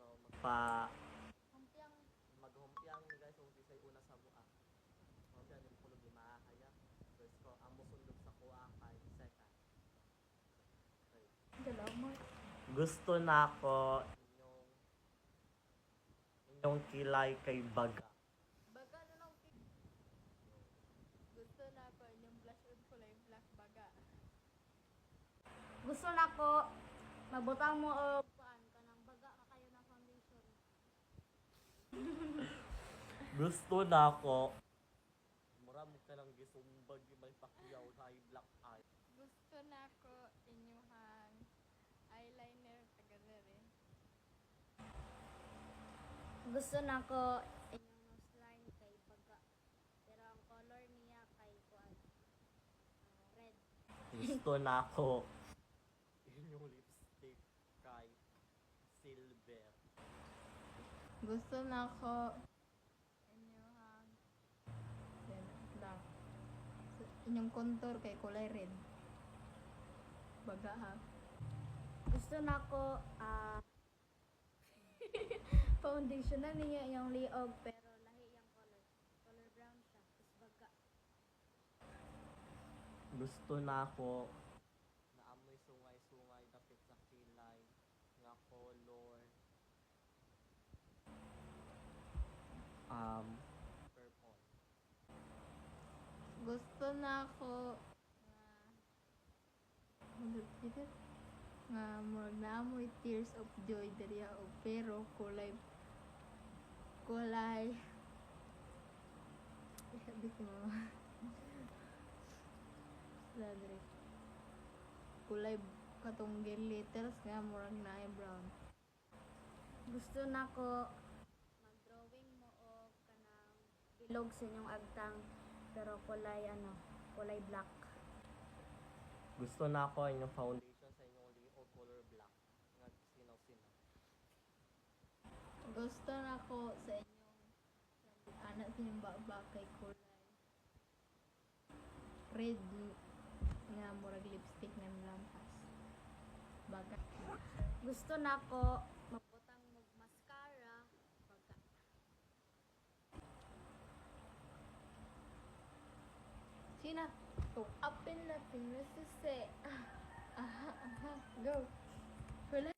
So, Humpiang. maghumpiang ni guys, kung disay una sa mua. Humpiang yung kulog ni maahaya. First ko, ang musundog sa kuha kay second. Okay. Salamat. Gusto na ko inyong kilay kay baga. Baga na lang. Gusto na ko inyong blush on kulay black baga. Gusto na ko mabutang mo og paan kanang baga ka kayo na foundation. Gusto na ko mura mo ka lang gisumbag may pakyaw na black eye. Gusto na ko inyuhang eyeliner tagadere. Gusto na ko inyong nose line kay baga. Pero ang color niya kay kuan red. Gusto na ko inyong lipstick kay silver. Gusto na ko inyuhang lang inyong contour kay kulay red. Baga ha. Gusto na ko foundation na niya yung liog pero lahi yung color. Color brown siya. Tapos baga. Gusto na ko na amoy sungay-sungay dapit sa kilay nga color purple. Gusto na ko nga murag naamoy tears of joy diriya og pero kulay di ko Sadre. Kulay katong glitters nga murag na brown. Gusto na ko mag-drawing mo og kanang bilog sa inyong agtang pero kulay black. Gusto na ko inyong foundation sa inyong liog color black nga sinaw-sinaw. Gusto na ko sa inyong anak sa inyong baba kay kulay red nga murag lipstick ng lampas. Baga. Gusto na ko mabutang mag mascara baga. Sina? To open natin na sise. Go. Wala.